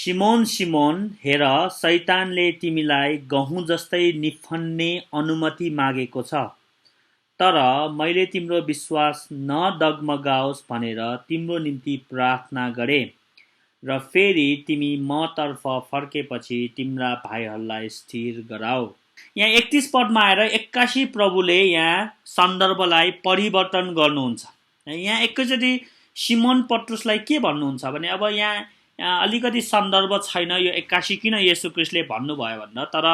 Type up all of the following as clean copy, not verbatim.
Simon Simon, हेर, शैतानले तिमीलाई गहुँ जस्तै निफन्ने अनुमति मागेको छ। तर मैले तिम्रो विश्वास नडगमगाओस् भनेर तिम्रो निम्ति प्रार्थना गरे र फेरि तिमी मतर्फ फर्केपछि तिम्रा भाइहरूलाई स्थिर गराऊ। यहाँ 31 पदमा आएर 81 प्रभुले यहाँ सन्दर्भलाई परिवर्तन गर्नुहुन्छ। यहाँ एकैचोटि सिमोन पत्रुसलाई के भन्नुहुन्छ भने अब यहाँ अलिकति सन्दर्भ छैन यो 81 किन येशू ख्रीष्टले भन्नुभयो भनेर, तर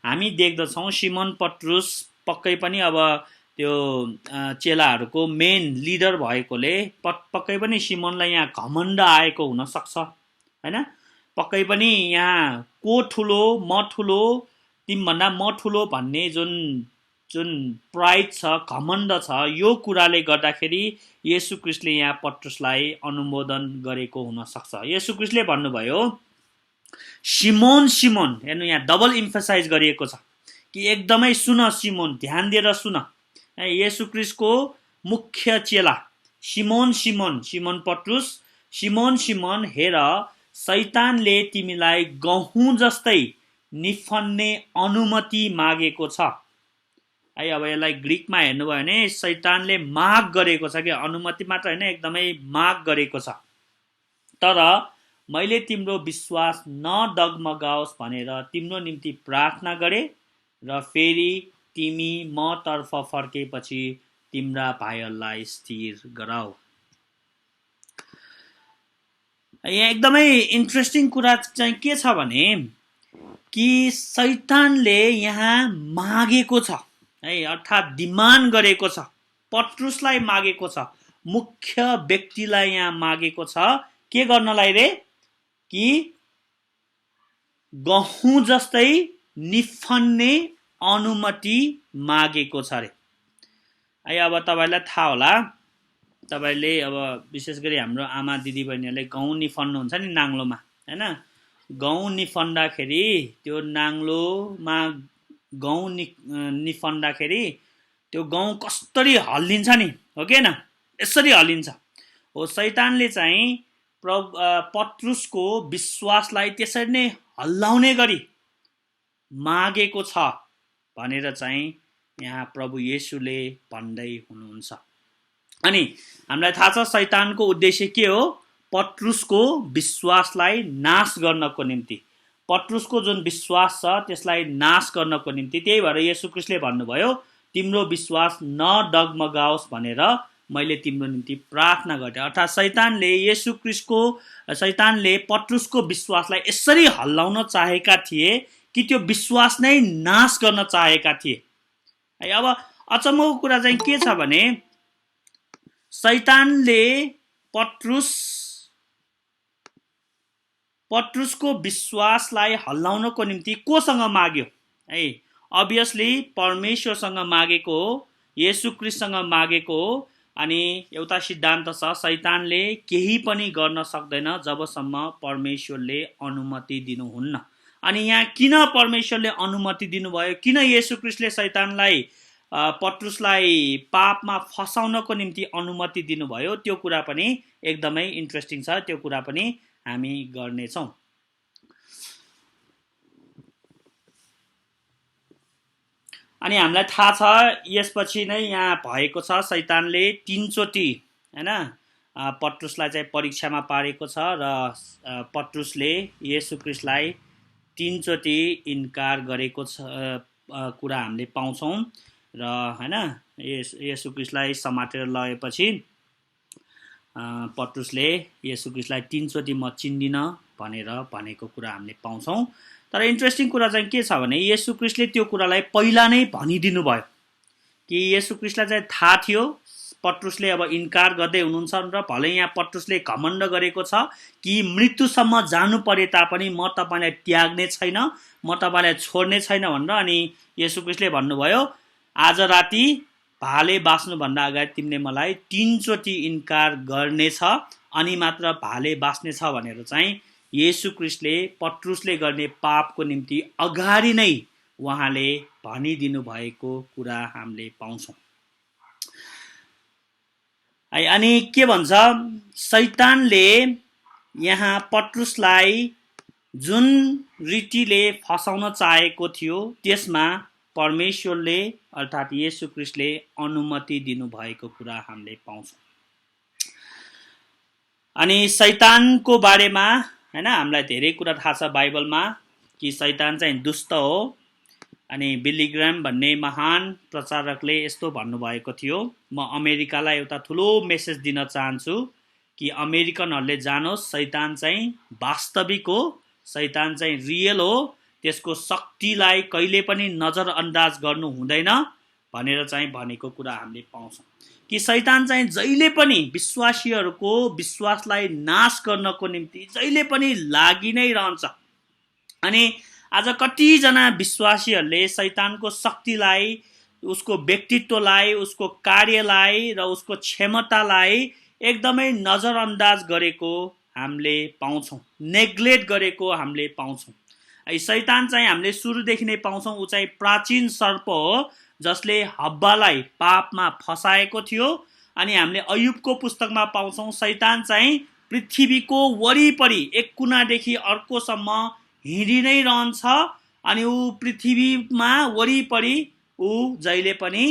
हामी देख्दछौँ सिमोन पत्रुस पक्कै पनि अब त्यो चेलाहरूको मेन लिडर भएकोले पक्कै पनि सिमोनलाई यहाँ घमण्ड आएको हुनसक्छ होइन। पक्कै पनि यहाँ को ठुलो म ठुलो तिमीभन्दा म ठुलो भन्ने जुन प्राइड छ, घमण्ड छ, यो कुराले गर्दाखेरि येशू ख्रीष्टले यहाँ पत्रुसलाई अनुमोदन गरेको हुनसक्छ। येशू ख्रीष्टले भन्नुभयो सिमोन सिमोन, हेर्नु यहाँ डबल इम्फसाइज गरिएको छ कि एकदमै सुन सिमोन, ध्यान दिएर सुन। येशू ख्रीष्टको मुख्य चेला सिमोन सिमोन, सिमोन पत्रुस, सिमोन सिमोन, हेर, शैतानले तिमीलाई गहुँ जस्तै निफन्ने अनुमति मागेको छ। है अब यसलाई ग्रीकमा हेर्नुभयो भने शैतानले माग गरेको छ कि अनुमति मात्र होइन, एकदमै माग गरेको छ। तर मैले तिम्रो विश्वास नडगमगाओस् भनेर तिम्रो निम्ति प्रार्थना गरे र फेरि तिमी मतर्फ फर्केपछि तिम्रा भाइहरूलाई स्थिर गराऊ। यहाँ एकदमै इन्ट्रेस्टिङ कुरा चाहिँ के छ भने कि शैतानले यहाँ मागेको छ है, अर्थात् डिमान्ड गरेको छ, पत्रुसलाई मागेको छ, मुख्य व्यक्तिलाई यहाँ मागेको छ के गर्नलाई रे, कि गहुँ जस्तै निफन्ने अनुमति मागेको छ रे। है अब तपाईँलाई थाहा होला, तपाईँले अब विशेष गरी हाम्रो आमा दिदी बहिनीहरूले गहुँ निफन्नुहुन्छ नि नाङ्लोमा होइन। गहुँ निफन्दाखेरि त्यो नाङ्लोमा गहुँ निफन्दाखेरि त्यो गहुँ कसरी हल्लिन्छ नि, हो कि होइन, यसरी हल्लिन्छ। हो शैतानले चाहिँ पत्रुसको विश्वासलाई त्यसरी नै हल्लाउने गरी मागेको छ भनेर चाहिँ यहाँ प्रभु येशूले भन्दै हुनुहुन्छ। अनि हामीलाई थाहा छ शैतानको उद्देश्य के हो, पत्रुसको विश्वासलाई नाश गर्नको निम्ति, पत्रुसको जुन विश्वास छ त्यसलाई नाश गर्नको निम्ति। त्यही भएर येशू ख्रीष्टले भन्नुभयो तिम्रो विश्वास नडगमगाओस् भनेर मैले तिम्रो निम्ति प्रार्थना गरेँ। अर्थात् शैतानले पत्रुसको विश्वासलाई यसरी हल्लाउन चाहेका थिए कि त्यो विश्वास नै नाश गर्न चाहेका थिए। है अब अचम्मको कुरा चाहिँ के छ भने शैतानले पत्रुसको विश्वासलाई हल्लाउनको निम्ति कोसँग माग्यो है, अभियसली परमेश्वरसँग मागेको हो, येशू ख्रीष्टसँग मागेको हो। अनि एउटा सिद्धान्त छ, शैतानले केही पनि गर्न सक्दैन जबसम्म परमेश्वरले अनुमति दिनुहुन्न। अनि यहाँ किन परमेश्वरले अनुमति दिनुभयो, किन येशू ख्रीष्टले शैतानलाई पत्रुसलाई पापमा फसाउनको निम्ति अनुमति दिनुभयो, त्यो कुरा पनि एकदमै इन्ट्रेस्टिङ छ, त्यो कुरा पनि हामी गर्नेछौँ। अनि हामीलाई थाहा छ यसपछि नै यहाँ भएको छ शैतानले 3 चोटि होइन पत्रुसलाई चाहिँ परीक्षामा पारेको छ र पत्रुसले येशू ख्रीष्टलाई 3 चोटि इन्कार गरेको छ कुरा हामीले पाउँछौँ। र होइन येशू ख्रीष्टलाई समातेर लगेपछि पत्रुसले येशू ख्रीष्टलाई 3 चोटि म चिन्दिन भनेर भनेको कुरा हामीले पाउँछौँ। तर इन्ट्रेस्टिङ कुरा चाहिँ के छ भने येशू ख्रीष्टले त्यो कुरालाई पहिला नै भनिदिनु भयो कि येशू ख्रीष्टलाई चाहिँ थाहा थियो पत्रुसले अब इन्कार गर्दै हुनुहुन्छ र भलै यहाँ पत्रुसले घमण्ड गरेको छ कि मृत्युसम्म जानु परे तापनि म तपाईँलाई त्याग्ने छैन, म तपाईँलाई छोड्ने छैन भनेर। अनि येशू ख्रीष्टले भन्नुभयो आज राति भाले बाँच्नुभन्दा अगाडि तिमीले मलाई 3 चोटि इन्कार गर्नेछ अनि मात्र भाले बाँच्नेछ भनेर चाहिँ येशू ख्रीष्टले पत्रुसले गर्ने पापको निम्ति अगाडि नै उहाँले भनिदिनु भएको कुरा हामीले पाउँछौँ। अनि के भन्छ शैतानले यहाँ पत्रुसलाई जुन रीतिले फसाउन चाहेको थियो त्यसमा परमेश्वरले अर्थात् येशू ख्रीष्टले अनुमति दिनुभएको कुरा हामीले पाउँछौँ। अनि शैतानको बारेमा हैन हामीलाई धेरै कुरा थाहा छ बाइबलमा कि शैतान चाहिँ दुष्ट हो। अनि बिली ग्राम भन्ने महान प्रचारकले यस्तो भन्नुभएको थियो, म अमेरिकालाई एउटा ठुलो मेसेज दिन चाहन्छु कि अमेरिकनहरूले जानोस् शैतान चाहिँ वास्तविक हो, शैतान चाहिँ रियल हो, त्यसको शक्तिलाई कहिले पनि नजरअन्दाज गर्नु हुँदैन भनेर चाहिँ भनेको कुरा हामीले पाउँछौँ कि शैतान चाहिँ जहिले पनि विश्वासीहरूको विश्वासलाई नाश गर्नको निम्ति जहिले पनि लागि नै रहन्छ। अनि आज कतिजना विश्वासीहरूले शैतानको शक्तिलाई, उसको व्यक्तित्वलाई, उसको कार्यलाई र उसको क्षमतालाई एकदमै नजरअन्दाज गरेको हामीले पाउँछौँ, नेग्लेक्ट गरेको हामीले पाउँछौँ। शैतान चाहिँ हामीले सुरुदेखि नै पाउँछौँ, ऊ चाहिँ प्राचीन सर्प हो जसले हब्बालाई पापमा फसाएको थियो। अनि हामीले अयुबको पुस्तकमा पाउँछौँ शैतान चाहिँ पृथ्वीको वरिपरि एक कुनादेखि अर्कोसम्म हिँडी नै रहन्छ। अनि ऊ पृथ्वीमा वरिपरि ऊ जहिले पनि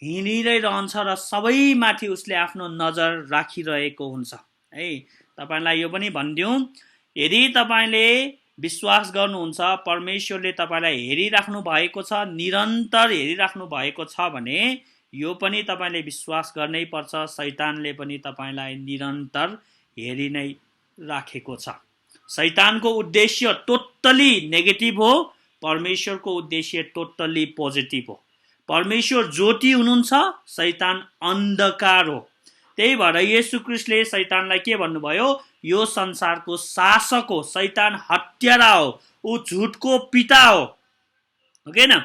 हिँडिरै रहन्छ र सबैमाथि उसले आफ्नो नजर राखिरहेको हुन्छ है। तपाईलाई यो पनि भनिदिउँ, यदि तपाईले विश्वास गर्नुहुन्छ परमेश्वरले तपाईलाई हेरिराख्नु भएको छ, निरन्तर हेरिराख्नु भएको छ भने यो पनि तपाईले विश्वास गर्नै पर्छ, शैतानले पनि तपाईलाई निरन्तर हेरि नै राखेको छ। शैतानको उद्देश्य टोटली नेगेटिभ हो, परमेश्वरको उद्देश्य टोटली पोजिटिभ हो। परमेश्वर ज्योति हुनुहुन्छ, शैतान अन्धकार हो। त्यही भएर येशू ख्रीष्टले शैतानलाई के भन्नुभयो, यो संसारको शासक हो, शैतान हत्यारा हो, ऊ झुटको पिता हो हैन।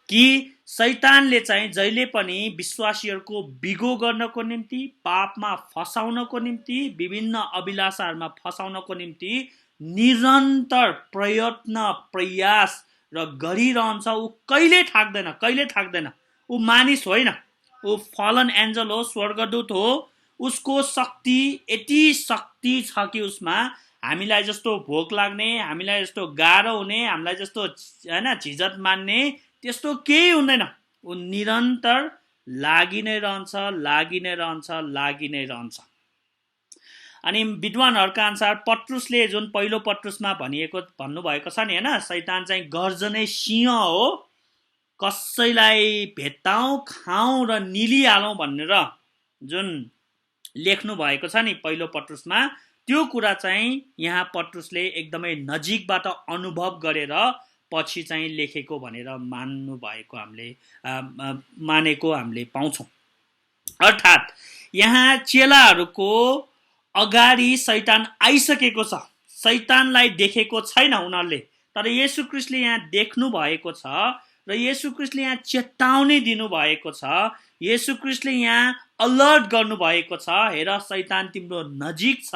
कि शैतानले चाहिँ जहिले पनि विश्वासीहरूको बिगो गर्नको निम्ति, पापमा फसाउनको निम्ति, विभिन्न अभिलाषाहरूमा फसाउनको निम्ति निरन्तर प्रयत्न प्रयास र गरिरहन्छ। ऊ कहिले थाक्दैन। ऊ मानिस होइन, ऊ फलन एन्जल हो, स्वर्गदूत हो। उसको शक्ति यति शक्ति छ कि उसमा हामीलाई जस्तो भोक लाग्ने, हामीलाई जस्तो गाह्रो हुने, हामीलाई जस्तो हैन झिझट मान्ने त्यस्तो केही हुँदैन। ऊ निरन्तर लागि नै रहन्छ। अनि विद्वानहरूका अनुसार पत्रुसले जुन पहिलो पत्रुसमा भन्नुभएको छ नि हैन, शैतान चाहिँ गर्जने सिंह हो, कसैलाई भेट्टाउँ, खाउँ र निलिहालौँ भनेर जुन लेख्नु भएको छ नि पहिलो पत्रुसमा, त्यो कुरा चाहिँ यहाँ पत्रुसले एकदमै नजिकबाट अनुभव गरेर पछि चाहिँ लेखेको भनेर मानेको हामीले पाउँछौँ। अर्थात् यहाँ चेलाहरूको अगाडि शैतान आइसकेको छ, शैतानलाई देखेको छैन उनीहरूले, तर येशू ख्रीष्टले यहाँ देख्नु भएको छ र येशू ख्रीष्टले यहाँ चेतावनी दिनुभएको छ, येशू ख्रीष्टले यहाँ अलर्ट गर्नुभएको छ, हेर शैतान तिम्रो नजिक छ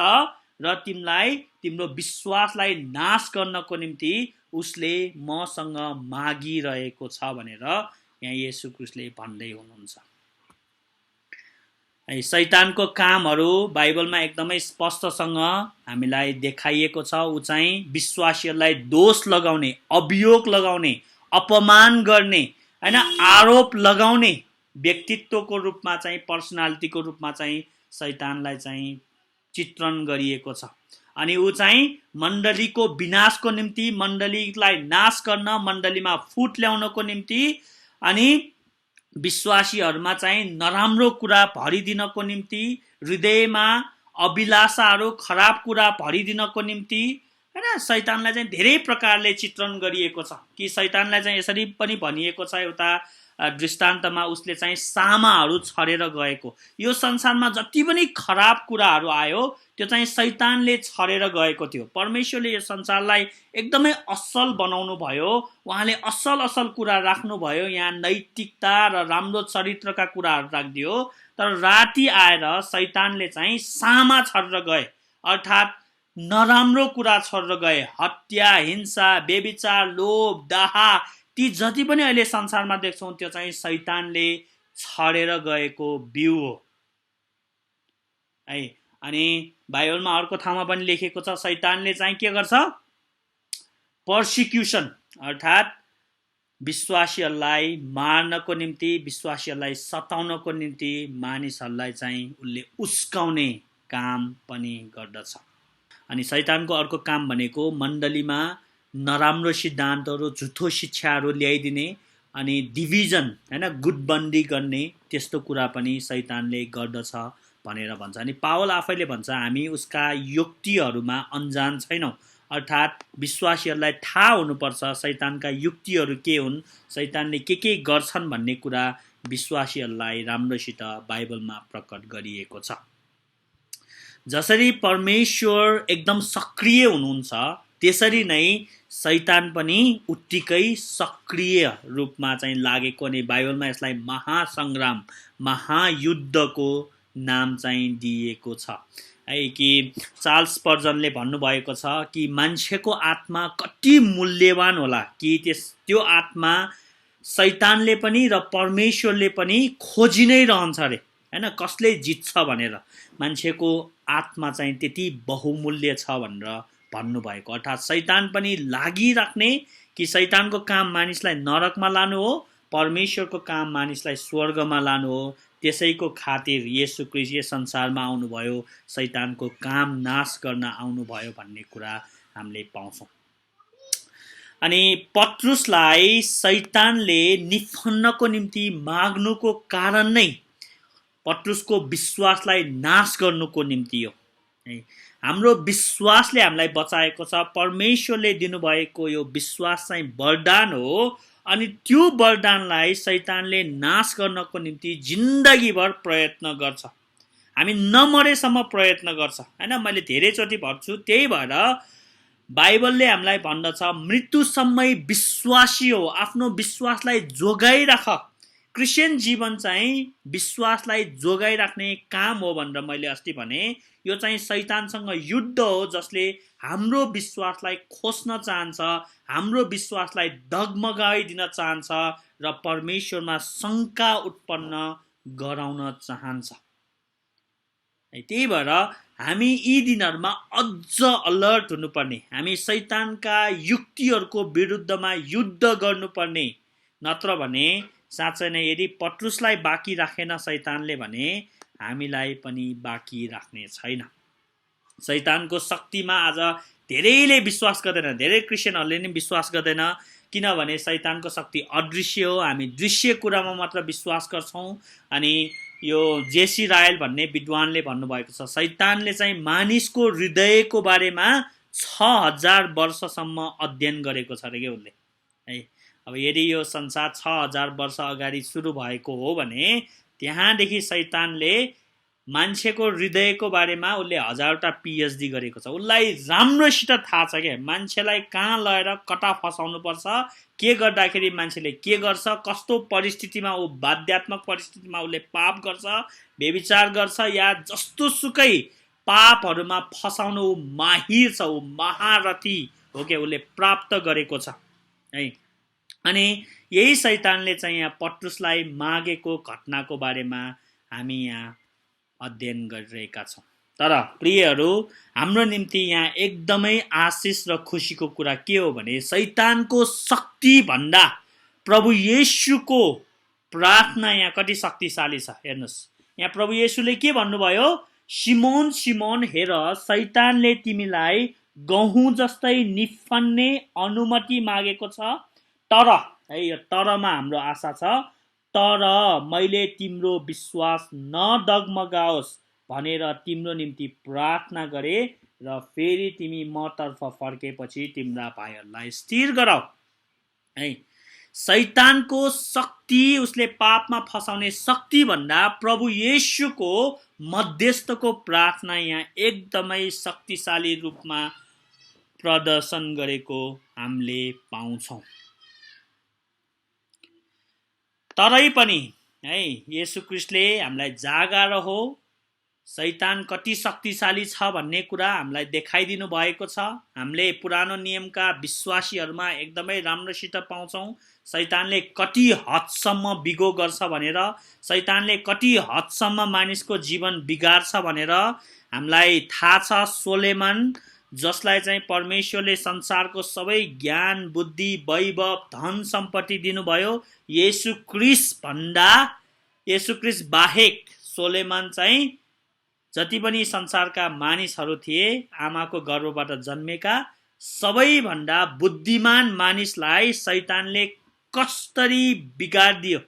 र तिमीलाई तिम्रो विश्वासलाई नाश गर्नको निम्ति उसले मसँग मागिरहेको छ भनेर यहाँ येशू ख्रीष्टले भन्दै हुनुहुन्छ। शैतानको कामहरू बाइबलमा एकदमै स्पष्टसँग हामीलाई देखाइएको छ। ऊ चाहिँ विश्वासीहरूलाई दोष लगाउने, अभियोग लगाउने, अपमान गर्ने हैन, आरोप लगाउने व्यक्तित्वको रूपमा चाहिँ, पर्सनालिटीको रूपमा चाहिँ शैतानलाई चाहिँ चित्रण गरिएको छ। अनि ऊ चाहिँ मण्डलीको विनाशको निम्ति, मण्डलीलाई नाश गर्न, मण्डलीमा फुट ल्याउनको निम्ति, अनि विश्वासीहरूमा चाहिँ नराम्रो कुरा भरिदिनको निम्ति, हृदयमा अभिलाषाहरू खराब कुरा भरिदिनको निम्ति हैन शैतानलाई चाहिँ धेरै प्रकारले चित्रण गरिएको छ। कि शैतानलाई चाहिँ यसरी पनि भनिएको छ एउटा दृष्टान्तमा, उसले चाहिँ सामाहरू छरेर गएको। यो संसारमा जति पनि खराब कुराहरू आयो त्यो चाहिँ शैतानले छरेर गएको थियो। परमेश्वरले यो संसारलाई एकदमै असल बनाउनु भयो, उहाँले असल कुरा राख्नुभयो, यहाँ नैतिकता र राम्रो चरित्रका कुराहरू राखिदियो। तर राति आएर शैतानले चाहिँ सामा छरेर गए, अर्थात् नराम्रो कुरा छरेर गए। हत्या, हिंसा, व्यभिचार, लोभ, दाहा, ती जति पनि अहिले संसारमा देख्छौँ त्यो चाहिँ शैतानले छरेर गएको बिउ हो है। अनि बाइबलमा अर्को ठाउँमा पनि लेखेको छ शैतानले चाहिँ के गर्छ, पर्सिक्युसन अर्थात् विश्वासीहरूलाई मार्नको निम्ति, विश्वासीहरूलाई सताउनको निम्ति मानिसहरूलाई चाहिँ उसले उस्काउने काम पनि गर्दछ। अनि शैतानको अर्को काम भनेको मण्डलीमा नराम्रो सिद्धान्तहरू, झुठो शिक्षाहरू ल्याइदिने अनि डिभिजन हैन, गुटबन्दी गर्ने त्यस्तो कुरा पनि शैतानले गर्दछ भनेर भन्छ। अनि पावल आफैले भन्छ हामी उसका युक्तिहरूमा अनजान छैनौँ, अर्थात् विश्वासीहरूलाई थाहा हुनुपर्छ शैतानका युक्तिहरू के हुन्, शैतानले के गर्छन् भन्ने कुरा विश्वासीहरूलाई राम्रोसित बाइबलमा प्रकट गरिएको छ। जसरी परमेश्वर एकदम सक्रिय हुनुहुन्छ त्यसरी नै शैतान पनि उत्तिकै सक्रिय रूपमा चाहिँ लागेको, अनि बाइबलमा यसलाई महासङ्ग्राम, महायुद्धको नाम चाहिँ दिएको छ है। कि चार्ल्स स्पर्जनले भन्नुभएको छ कि मान्छेको आत्मा कति मूल्यवान होला कि त्यो आत्मा शैतानले पनि र परमेश्वरले पनि खोजि नै रहन्छ अरे हैन, कसले जित्छ भनेर। मान्छेको आत्मा चाहिँ त्यति बहुमूल्य छ भनेर भन्नुभएको, अर्थात् शैतान पनि लागिराख्ने कि शैतानको काम मानिसलाई नरकमा लानु हो, परमेश्वरको काम मानिसलाई स्वर्गमा लानु हो। त्यसैको खातिर येशू ख्रीष्ट यस संसारमा आउनुभयो, शैतानको काम नाश गर्न आउनुभयो भन्ने कुरा हामीले पाउँछौँ। अनि पत्रुसलाई शैतानले निफन्नको निम्ति माग्नुको कारण नै पत्रुसको विश्वासलाई नाश गर्नुको निम्ति हो। हाम्रो विश्वासले हामीलाई बचाएको छ, परमेश्वरले दिनुभएको यो विश्वास चाहिँ वरदान हो, अनि त्यो वरदानलाई शैतानले नाश गर्नको निम्ति जिन्दगीभर प्रयत्न गर्छ, हामी नमरेसम्म प्रयत्न गर्छ हैन। मैले धेरैचोटि भन्छु, त्यही भएर बाइबलले हामीलाई भन्दछ मृत्युसम्मै विश्वासी हो, आफ्नो विश्वासलाई जोगाइराख। क्रिस्चियन जीवन चाहिँ विश्वासलाई जोगाइराख्ने काम हो भनेर मैले अस्ति भने। यो चाहिँ शैतानसँग युद्ध हो जसले हाम्रो विश्वासलाई खोस्न चाहन्छ, हाम्रो विश्वासलाई डगमगाइदिन चाहन्छ र परमेश्वरमा शङ्का उत्पन्न गराउन चाहन्छ। त्यही भएर हामी यी दिनहरूमा अझ अलर्ट हुनुपर्ने, हामी शैतानका युक्तिहरूको विरुद्धमा युद्ध गर्नुपर्ने। नत्र भने साँच्चै नै यदि पत्रुसलाई बाँकी राखेन शैतानले भने हामीलाई पनि बाँकी राख्ने छैन। शैतानको शक्तिमा आज धेरैले विश्वास गर्दैन, धेरै क्रिस्चियनहरूले नि विश्वास गर्दैन, किनभने शैतानको शक्ति अदृश्य हो, हामी दृश्य कुरामा मात्र विश्वास गर्छौँ। अनि यो जेसी रायल भन्ने विद्वानले भन्नुभएको छ शैतानले चाहिँ मानिसको हृदयको बारेमा 6000 वर्षसम्म अध्ययन गरेको छ अरे के उसले है। अब यदि यो संसार 6000 वर्ष अगाडि सुरु भएको हो भने त्यहाँदेखि शैतानले मान्छेको हृदयको बारेमा उसले 1000वटा पिएचडी गरेको छ। उसलाई राम्रोसित थाहा छ क्या मान्छेलाई कहाँ लगेर कता फसाउनु पर्छ, के गर्दाखेरि मान्छेले के गर्छ, कस्तो परिस्थितिमा ऊ बाध्यात्मक परिस्थितिमा उसले पाप गर्छ, व्यभिचार गर्छ, या जस्तो सुकै पापहरूमा फसाउनु ऊ माहिर छ, ऊ महारथी हो क्या, उसले प्राप्त गरेको छ है। अनि यही शैतानले चाहिँ यहाँ पत्रुसलाई मागेको घटनाको बारेमा हामी यहाँ अध्ययन गरिरहेका छौँ। तर प्रियहरू, हाम्रो निम्ति यहाँ एकदमै आशिष र खुसीको कुरा के हो भने शैतानको शक्ति भन्दा प्रभु येशूको प्रार्थना यहाँ कति शक्तिशाली छ। हेर्नुहोस्, यहाँ प्रभु येशूले के भन्नुभयो, सिमोन सिमोन हेर शैतानले तिमीलाई गहुँ जस्तै निफन्ने अनुमति मागेको छ, तर है यो तरमा हाम्रो आशा छ, तर मैले तिम्रो विश्वास नडगमगाओस् भनेर तिम्रो निम्ति प्रार्थना गरे र फेरि तिमी मतर्फ फर्केपछि तिम्रा भाइहरूलाई स्थिर गराऊ है। शैतानको शक्ति, उसले पापमा फसाउने शक्ति भन्दा प्रभु येशूको मध्यस्थको प्रार्थना यहाँ एकदमै शक्तिशाली रूपमा प्रदर्शन गरेको हामीले पाउँछौँ। तरै पनि है येशू ख्रीष्टले हामीलाई जागा रहो, शैतान कति शक्तिशाली छ भन्ने कुरा हामीलाई देखाइदिनु भएको छ। हामीले पुरानो नियमका विश्वासीहरूमा एकदमै राम्रोसित पाउँछौँ शैतानले कति हदसम्म बिगो गर्छ भनेर, शैतानले कति हदसम्म मानिसको जीवन बिगार्छ भनेर। हामीलाई थाहा छ सोलोमन जसलाई चाहिँ परमेश्वरले संसारको सबै ज्ञान बुद्धि वैभव धन सम्पत्ति दिनुभयो, येशू ख्रीष्ट बाहेक सोलोमन चाहिँ जति पनि संसारका मानिसहरू थिए, आमाको गर्भबाट जन्मेका सबैभन्दा बुद्धिमान मानिसलाई शैतानले कसरी बिगाडिदियो,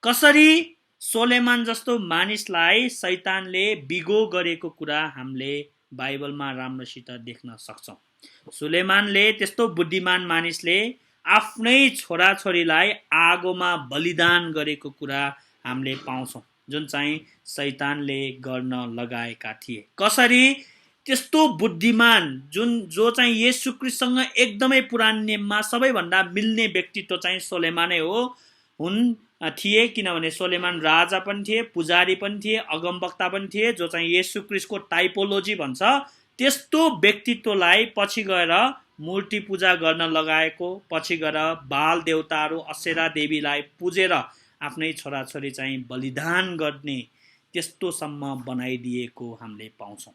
कसरी सोलोमन जस्तो मानिसलाई शैतानले बिगो गरेको कुरा हामीले बाइबलमा राम्रोसित देख्न सक्छौँ। सोलोमनले त्यस्तो बुद्धिमान मानिसले आफ्नै छोराछोरीलाई आगोमा बलिदान गरेको कुरा हामीले पाउँछौँ, जुन चाहिँ शैतानले गर्न लगाएका थिए। कसरी त्यस्तो बुद्धिमान जो चाहिँ येशू ख्रीष्टसँग एकदमै पुरानो नियममा सबैभन्दा मिल्ने व्यक्तित्व चाहिँ सोलोमनै थिए, किनभने सोलोमन राजा पनि थिए, पुजारी पनि थिए, अगमवक्ता पनि थिए, जो चाहिँ येशू ख्रीष्टको टाइपोलोजी भन्छ। त्यस्तो व्यक्तित्वलाई पछि गएर मूर्ति पूजा गर्न लगाएको, पछि गएर बाल देवताहरू असेरा देवीलाई पूजेर आफ्नै छोराछोरी चाहिँ बलिदान गर्ने त्यस्तोसम्म बनाइदिएको हामीले पाउँछौँ।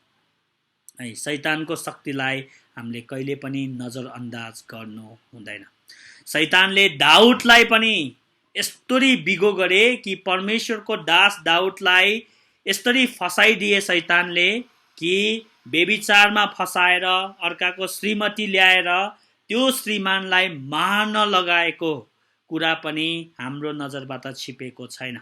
है, शैतानको शक्तिलाई हामीले कहिले पनि नजरअन्दाज गर्नु हुँदैन। शैतानले दाउदलाई पनि यस्तरी बिगो गरे कि परमेश्वरको दास दाउदलाई यस्तरी फसाइदिए शैतानले कि बेबिचारमा फसाएर अर्काको श्रीमती ल्याएर त्यो श्रीमानलाई मार्न लगाएको कुरा पनि हाम्रो नजरबाट छिपेको छैन।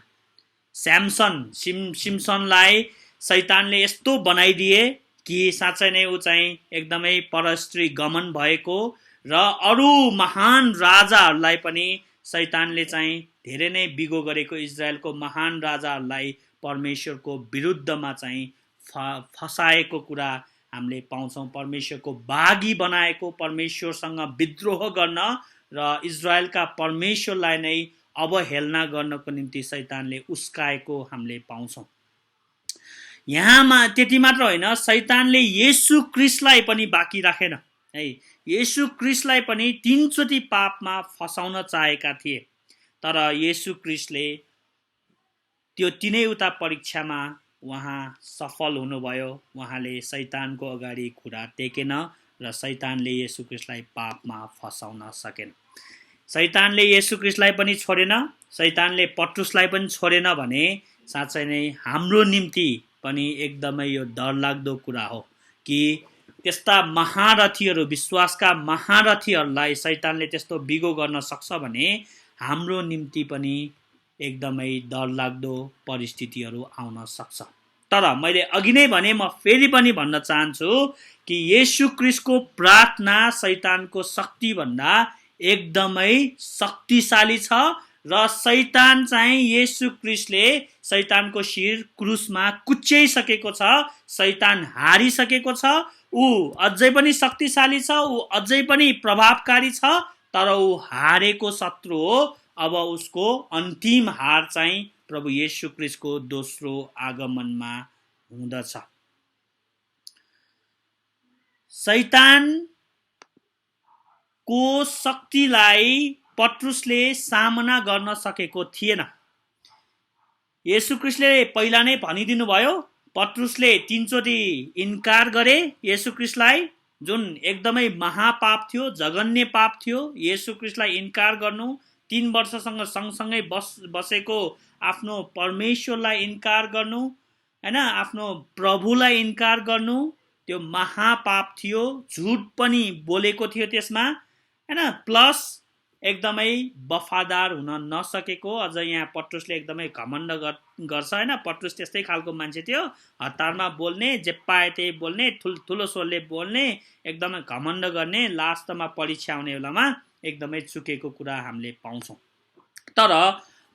सिम्सनलाई शैतानले यस्तो बनाइदिए कि साँच्चै नै ऊ चाहिँ एकदमै परस्त्री गमन भएको र अरू महान राजाहरूलाई पनि शैतानले चाहिँ धेरै नै बिगो गरेको, इजरायलको महान राजाहरूलाई परमेश्वरको विरुद्धमा चाहिँ फसाएको कुरा हामीले पाउँछौँ। परमेश्वरको बागी बनाएको, परमेश्वरसँग विद्रोह गर्न र इजरायलका परमेश्वरलाई नै अवहेलना गर्नको निम्ति शैतानले उस्काएको हामीले पाउँछौँ। यहाँमा त्यति मात्र होइन, शैतानले येशू ख्रीष्टलाई पनि बाँकी राखेन है। येशू ख्रीष्टलाई पनि 3 चोटि पापमा फसाउन चाहेका थिए, तर येशू ख्रीष्टले त्यो तीनैवटा परीक्षामा उहाँ सफल हुनुभयो। उहाँले शैतानको अगाडि खुट्टा टेकेन र शैतानले येशू ख्रीष्टलाई पापमा फसाउन सकेन। शैतानले येशू ख्रीष्टलाई पनि छोडेन, शैतानले पत्रुसलाई पनि छोडेन भने साँच्चै नै हाम्रो निम्ति पनि एकदमै यो डरलाग्दो कुरा हो कि त्यस्ता महारथीहरू, विश्वासका महारथीहरूलाई शैतानले त्यस्तो बिगो गर्न सक्छ भने हाम्रो निम्ति पनि एकदमै डरलाग्दो परिस्थितिहरू आउन सक्छ। तर मैले अघि नै भने, म फेरि पनि भन्न चाहन्छु कि येशू ख्रीष्टको प्रार्थना शैतानको शक्तिभन्दा एकदमै शक्तिशाली छ र शैतान चाहिँ येशू ख्रीष्टले शैतानको शिर क्रुसमा कुच्याइसकेको छ। शैतान हारिसकेको छ। ऊ अझै पनि शक्तिशाली छ, ऊ अझै पनि प्रभावकारी छ, तर ऊ हारेको शत्रु हो। अब उसको अन्तिम हार चाहिँ प्रभु येशू ख्रीष्टको दोस्रो आगमनमा हुँदछ। शैतानको शक्तिलाई पत्रुसले सामना गर्न सकेको थिएन। येशू ख्रीष्टले पहिला नै भनिदिनु भयो, पत्रुसले 3 चोटि इन्कार गरे येशू ख्रीष्टलाई, जुन एकदमै महापाप थियो, जघन्य पाप थियो। येशू ख्रीष्टलाई इन्कार गर्नु, 3 वर्षसँग सँगसँगै बसेको आफ्नो परमेश्वरलाई इन्कार गर्नु, हैन, आफ्नो प्रभुलाई इन्कार गर्नु, त्यो महापाप थियो। झुट पनि बोलेको थियो त्यसमा, हैन, प्लस एकदमै वफादार हुन नसकेको। अझ यहाँ पत्रुसले एकदमै घमण्ड गर्छ, हैन। पत्रुस त्यस्तै खालको मान्छे थियो, हतारमा बोल्ने, जे पाए त्यही बोल्ने, ठुलो स्वरले बोल्ने, एकदमै घमण्ड गर्ने, लास्टमा परीक्षा आउने बेलामा एकदमै चुकेको कुरा हामीले पाउँछौँ। तर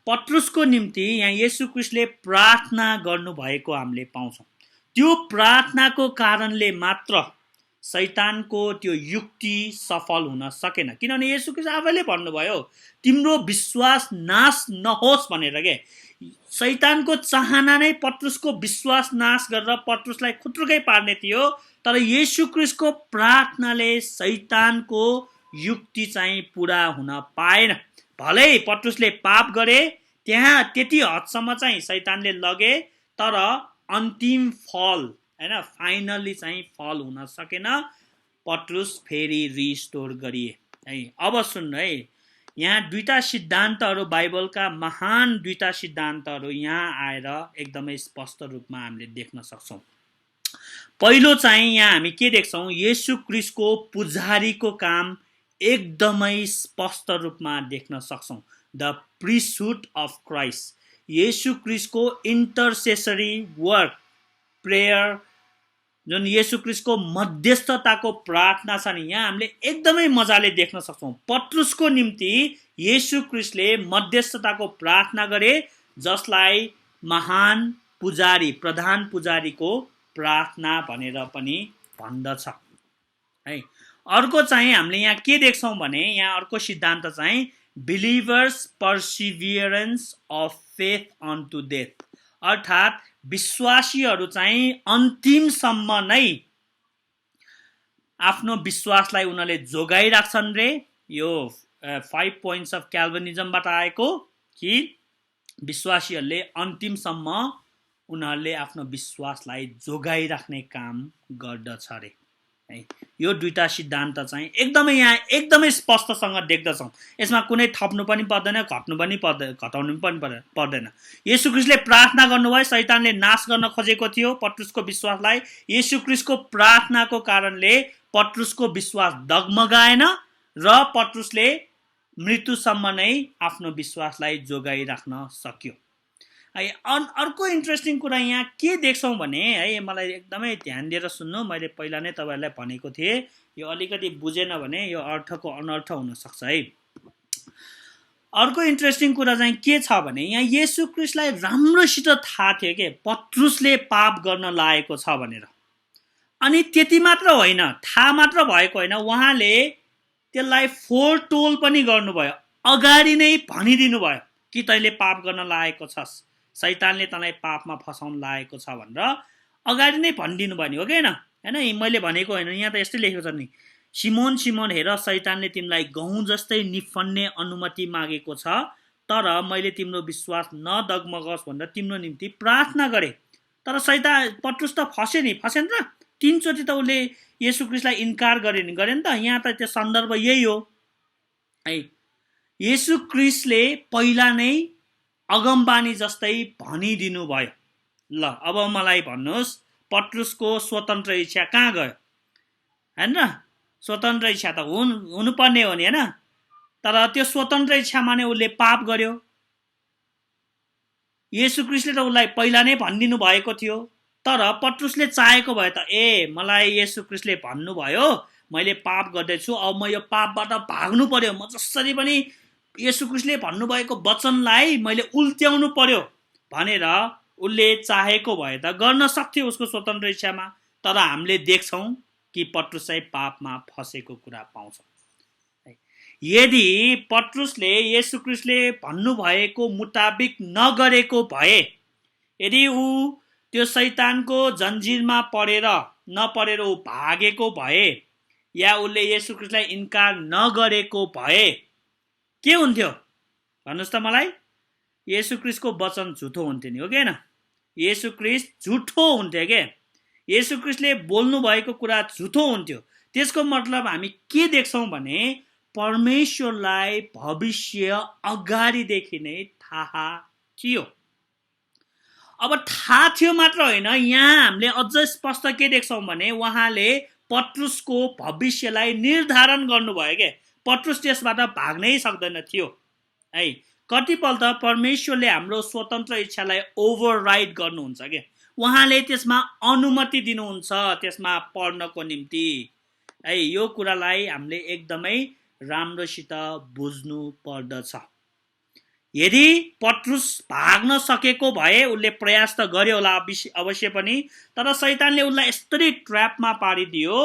पत्रुसको निम्ति यहाँ येशू ख्रीष्टले प्रार्थना गर्नुभएको हामीले पाउँछौँ। त्यो प्रार्थनाको कारणले मात्र शैतानको त्यो युक्ति सफल हुन सकेन, किनभने येशू ख्रीष्ट आफैले भन्नुभयो तिम्रो विश्वास नाश नहोस् भनेर। के शैतानको चाहना नै पत्रुसको विश्वास नाश गरेर पत्रुसलाई खुत्रुकै पार्ने थियो, तर येशू ख्रीष्टको प्रार्थनाले शैतानको युक्ति चाहिँ पुरा हुन पाएन। भलै पत्रुसले पाप गरे, त्यहाँ त्यति हदसम्म चाहिँ शैतानले लगे, तर अन्तिम फल हैन, फाइनली चाहिँ फल हुन सकेन, पत्रुस फेरि रिस्टोर गरिए है। अब सुन्नु है, यहाँ दुईटा सिद्धान्तहरू, बाइबलका महान दुईटा सिद्धान्तहरू यहाँ आएर एकदमै स्पष्ट रूपमा हामीले देख्न सक्छौँ। पहिलो चाहिँ यहाँ हामी के देख्छौँ, येशू क्रिस्टको पुजारीको काम एकदमै स्पष्ट रूपमा देख्न सक्छौँ। The प्रिस्टहुड of Christ, Yeshu क्रिस्टको इन्टरसेसरी work, prayer, जुन येशू क्रिस्टको मध्यस्थताको प्रार्थना छ नि, यहाँ हामीले एकदमै मजाले देख्न सक्छौँ। पत्रुसको निम्ति येशू क्रिस्टले मध्यस्थताको प्रार्थना गरे, जसलाई महान पुजारी, प्रधान पुजारीको प्रार्थना भनेर पनि भन्दछ है। अर्को चाहिँ हामीले यहाँ के देख्छौँ भने, यहाँ अर्को सिद्धान्त चाहिँ बिलिभर्स पर्सिभियरेन्स अफ फेथ अनटु डेथ, अर्थात् विश्वासीहरू चाहिँ अन्तिमसम्म नै आफ्नो विश्वासलाई उनीहरूले जोगाइराख्छन् रे। यो 5 पोइन्ट्स अफ क्याल्भिनिजमबाट आएको कि विश्वासीहरूले अन्तिमसम्म उनीहरूले आफ्नो विश्वासलाई जोगाइराख्ने काम गर्दछ रे है। यो दुईटा सिद्धान्त चाहिँ एकदमै यहाँ एकदमै स्पष्टसँग देख्दछौँ। यसमा कुनै थप्नु पनि पर्दैन, घट्नु पनि पर्दैन, घटाउनु पनि पर्दैन। येशू क्रिस्टले प्रार्थना गर्नुभयो, शैतानले नाश गर्न खोजेको थियो पत्रुसको विश्वासलाई। येशू क्रिस्टको प्रार्थनाको कारणले पत्रुसको विश्वास डगमगाएन र पत्रुसले मृत्युसम्म नै आफ्नो विश्वासलाई जोगाइराख्न सक्यो है। अर्को इन्ट्रेस्टिङ कुरा यहाँ के देख्छौँ भने है, मलाई एकदमै ध्यान दिएर सुन्नु, मैले पहिला नै तपाईँहरूलाई भनेको थिएँ, यो अलिकति बुझेन भने यो अर्थको अनर्थ हुनसक्छ है। अर्को इन्ट्रेस्टिङ कुरा चाहिँ के छ भने, यहाँ येशू क्रिस्टलाई राम्रोसित थाहा थियो कि पत्रुसले पाप गर्न लागेको छ भनेर। अनि त्यति मात्र होइन, थाहा मात्र भएको होइन, उहाँले त्यसलाई फोरटोल पनि गर्नुभयो, अगाडि नै भनिदिनु भयो कि तैँले पाप गर्न लागेको छस्, शैतानले तँलाई पापमा फसाउन लागेको छ भनेर अगाडि नै भनिदिनु भयो नि, हो कि होइन? मैले भनेको होइन, यहाँ त यस्तै लेखेको छ नि, सिमोन सिमोन हेर, शैतानले तिमीलाई गहुँ जस्तै निफन्ने अनुमति मागेको छ, तर मैले तिम्रो विश्वास नडगमगोस् भनेर तिम्रो निम्ति प्रार्थना गरे। तर शैतान, पत्रुस त फस्यो नि, फसेन र? 3 चोटि त उसले येशू क्रिस्टलाई इन्कार गरे नि त। यहाँ त त्यो सन्दर्भ यही हो है। येशू क्रिस्टले पहिला नै अगमबानी जस्तै भनिदिनु भयो। ल अब मलाई भन्नुहोस्, पत्रुसको स्वतन्त्र इच्छा कहाँ गयो? होइन र? स्वतन्त्र इच्छा त हुनुपर्ने हो नि, होइन? तर त्यो स्वतन्त्र इच्छामा नै उसले पाप गर्यो। येशू क्रिस्टले त उसलाई पहिला नै भनिदिनु भएको थियो, तर पत्रुसले चाहेको भए त मलाई येशू क्रिस्टले भन्नुभयो मैले पाप गर्दैछु, अब म यो पापबाट भाग्नु पर्यो, म जसरी पनि येशू क्रिस्टले भन्नुभएको वचनलाई मैले उल्ट्याउनु पर्यो भनेर उसले चाहेको भए त गर्न सक्थ्यो उसको स्वतन्त्र इच्छामा। तर हामीले देख्छौँ कि पत्रुस चाहिँ पापमा फसेको कुरा पाउँछौँ। यदि पत्रुसले येशू क्रिस्टले भन्नुभएको मुताबिक नगरेको भए, यदि ऊ त्यो शैतानको जन्जिरमा नपरेर ऊ भागेको भए, या उसले येशू क्रिस्टलाई इन्कार नगरेको भए के हुन्थ्यो भन्नुहोस् त मलाई? येशू क्रिस्टको वचन झुठो हुन्थ्यो नि, हो कि होइन? येशू क्रिस्ट झुठो हुन्थ्यो के? येशू क्रिस्टले बोल्नु भएको कुरा झुठो हुन्थ्यो। त्यसको मतलब हामी के देख्छौँ भने, परमेश्वरलाई भविष्य अगाडिदेखि नै थाहा थियो। अब थाहा थियो मात्र होइन, यहाँ हामीले अझ स्पष्ट के देख्छौँ भने, उहाँले पत्रुसको भविष्यलाई निर्धारण गर्नुभयो के? पत्रुस त्यसबाट भाग्नै सक्दैन थियो है। कतिपल्ट परमेश्वरले हाम्रो स्वतन्त्र इच्छालाई ओभरराइड गर्नुहुन्छ के? उहाँले त्यसमा अनुमति दिनुहुन्छ त्यसमा पढ्नको निम्ति है। यो कुरालाई हामीले एकदमै राम्रोसित बुझ्नु पर्दछ। यदि पत्रुस भाग्न सकेको भए उसले प्रयास त गर्यो होला अवश्य पनि, तर शैतानले उसलाई यस्तरी ट्र्यापमा पारिदियो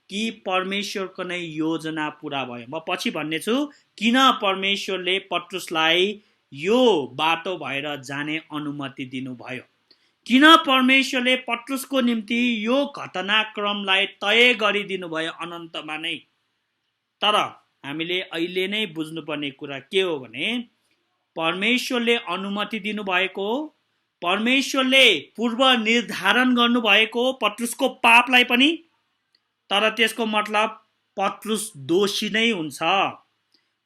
कि परमेश्वरको नै योजना पुरा भयो। म पछि भन्ने छु किन परमेश्वरले पत्रुसलाई यो बाटो भएर जाने अनुमति दिनुभयो, किन परमेश्वरले पत्रुसको निम्ति यो घटनाक्रमलाई तय गरिदिनु भयो अनन्तमा नै। तर हामीले अहिले नै बुझ्नुपर्ने कुरा के हो भने, परमेश्वरले अनुमति दिनुभएको परमेश्वरले पूर्व निर्धारण गर्नुभएको पत्रुसको पापलाई पनि, तर त्यसको मतलब पत्रुस दोषी नै हुन्छ।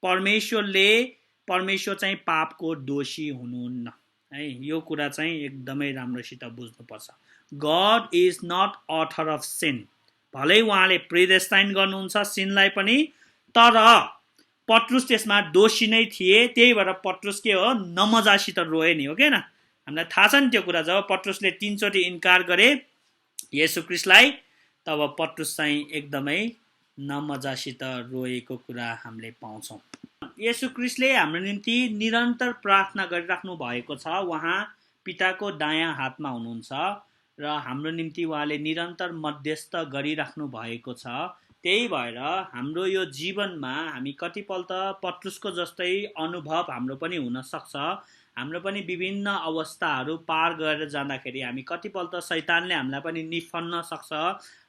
परमेश्वर चाहिँ पापको दोषी हुनुहुन्न है। यो कुरा चाहिँ एकदमै राम्रोसित बुझ्नुपर्छ। God is not author of sin. भलै उहाँले प्रिडेस्टाइन गर्नुहुन्छ सिनलाई पनि, तर पत्रुस त्यसमा दोषी नै थिए। त्यही भएर पत्रुस के हो, नमजासित रोए नि, हो कि न? हामीलाई थाहा छ नि त्यो कुरा। जब पत्रुसले 3 चोटि इन्कार गरे येशू ख्रीष्टलाई, तब पत्रुस चाहिँ एकदमै नमजासित रोएको कुरा हामीले पाउँछौँ। येशू ख्रीष्टले हाम्रो निम्ति निरन्तर प्रार्थना गरिराख्नु भएको छ। उहाँ पिताको दायाँ हातमा हुनुहुन्छ र हाम्रो निम्ति उहाँले निरन्तर मध्यस्थ गरिराख्नु भएको छ। त्यही भएर हाम्रो यो जीवनमा हामी कतिपल्ट पत्रुसको जस्तै अनुभव हाम्रो पनि हुन सक्छ। हाम्रो पनि विभिन्न अवस्थाहरू पार गरेर जाँदाखेरि हामी कतिपल्ट शैतानले हामीलाई पनि निफन्न सक्छ।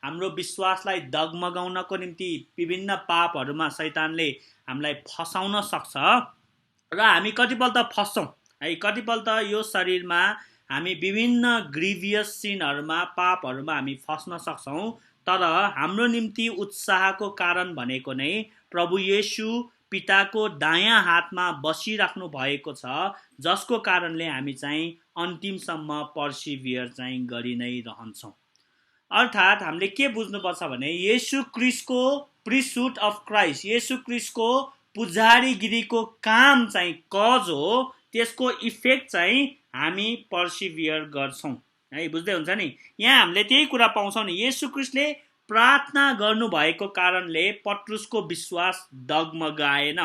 हाम्रो विश्वासलाई डगमगाउनको निम्ति विभिन्न पापहरूमा शैतानले हामीलाई फसाउन सक्छ र हामी कतिपल्ट फस्छौँ है। कतिपल्ट यो शरीरमा हामी विभिन्न ग्रिभियस सिनहरूमा, पापहरूमा हामी फस्न सक्छौँ। तर हाम्रो निम्ति उत्साहको कारण भनेको नै प्रभु येशू पिताको दायाँ हातमा बसिराख्नु भएको छ, जसको कारणले हामी चाहिँ अन्तिमसम्म पर्सिभियर चाहिँ गरि नै रहन्छौँ। अर्थात् हामीले के बुझ्नुपर्छ भने येशू ख्रीष्टको प्रिस्टहुड अफ क्राइस्ट, येशू ख्रीष्टको पुजारीगिरीको काम चाहिँ कज हो, त्यसको इफेक्ट चाहिँ हामी पर्सिभियर गर्छौँ है। बुझ्दै हुन्छ नि? यहाँ हामीले त्यही कुरा पाउँछौँ नि। येशू ख्रीष्टले प्रार्थना गर्नुभएको कारणले पत्रुसको विश्वास डगमगाएन।